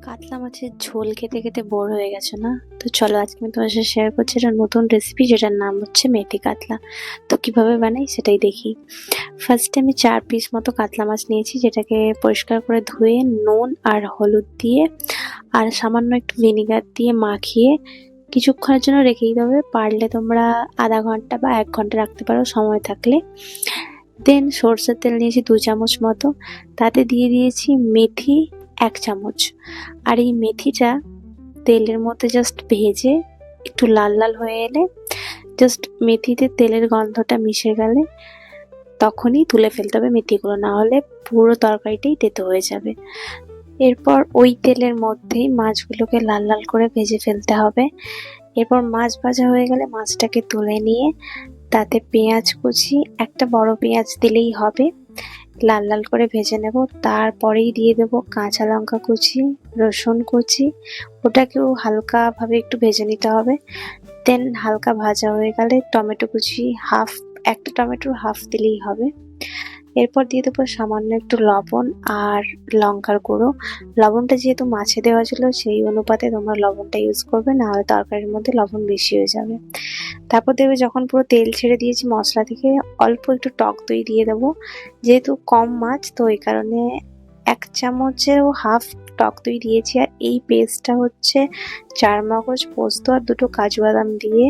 কাতলা মাছের ঝোল খেতে খেতে বোর হয়ে গেছো না? তো চলো আজকে আমি তোমার সাথে শেয়ার করছি একটা নতুন রেসিপি, যেটার নাম হচ্ছে মেথি কাতলা। তো কিভাবে বানাই সেটাই দেখি। ফার্স্টে আমি 4 পিস মতো কাতলা মাছ নিয়েছি, যেটাকে পরিষ্কার করে ধুয়ে নুন আর হলুদ দিয়ে আর সামান্য একটু ভিনিগার দিয়ে মাখিয়ে কিছুক্ষণের জন্য রেখেই দেবে। পারলে তোমরা আধা ঘন্টা বা 1 ঘন্টা রাখতে পারো সময় থাকলে। দেন সরষের তেল নিয়েছি 2 চামচ মতো, তাতে দিয়ে দিয়েছি মেথি 1 চামচ। আর এই মেথিটা তেলের মধ্যে জাস্ট ভেজে একটু লাল লাল হয়ে এলে, জাস্ট মেথিতে তেলের গন্ধটা মিশে গেলে তখনই তুলে ফেলতে হবে মেথিগুলো, না হলে পুরো তরকারিটাই তেতো হয়ে যাবে। এরপর ওই তেলের মধ্যেই মাছগুলোকে লাল লাল করে ভেজে ফেলতে হবে। এরপর মাছ ভাজা হয়ে গেলে মাছটাকে তুলে নিয়ে তাতে পেঁয়াজ কুচি, একটা বড় পেঁয়াজ দিলেই হবে, লাল লাল করে ভেজে নেব। তারপরেই দিয়ে দেবো কাঁচা লঙ্কা কুচি, রসুন কুচি, ওটাকেও হালকাভাবে একটু ভেজে নিতে হবে। দেন হালকা ভাজা হয়ে গেলে টমেটো কুচি একটা টমেটোর হাফ দিলেই হবে। এরপর দিয়ে দেবো সামান্য একটু লবণ আর লঙ্কার গুঁড়ো। লবণটা যেহেতু মাছে দেওয়া ছিল সেই অনুপাতে তোমরা লবণটা ইউজ করবে, না হলে তরকারির মধ্যে লবণ বেশি হয়ে যাবে। তারপর দেখবে যখন পুরো তেল ছেড়ে দিয়েছি মশলা থেকে, অল্প একটু টক দই দিয়ে দেবো। যেহেতু কম মাছ তো এই কারণে 1 চামচেরও হাফ টক দই দিয়েছি। আর এই পেস্টটা হচ্ছে চারমগজ পোস্ত আর 2টো কাজু বাদাম দিয়ে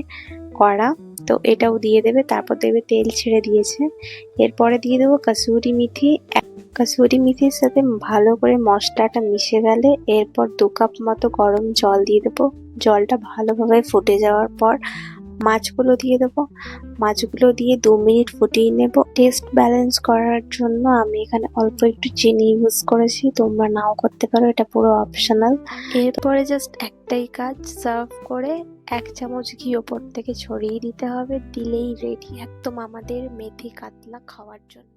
করা, তো এটাও দিয়ে দেবে। তারপর দেখবে তেল ছেড়ে দিয়েছে। এরপরে দিয়ে দেবো কাসুরি মেথি। কাসুরি মেথির সাথে ভালো করে মশলাটা মিশে গেলে এরপর 2 কাপ মতো গরম জল দিয়ে দেবো। জলটা ভালোভাবে ফুটে যাওয়ার পর মাছগুলো দিয়ে দেবো। মাছগুলো দিয়ে 2 মিনিট ফুটিয়ে নেব। টেস্ট ব্যালেন্স করার জন্য আমি এখানে অল্প একটু চিনি ইউজ করেছি, তোমরা নাও করতে পারো, এটা পুরো অপশনাল। এরপরে জাস্ট একটাই কাজ, সার্ভ করে 1 চামচ ঘি ওপর থেকে ছড়িয়ে দিতে হবে। দিলেই রেডি একদম আমাদের মেথি কাতলা খাওয়ার জন্য।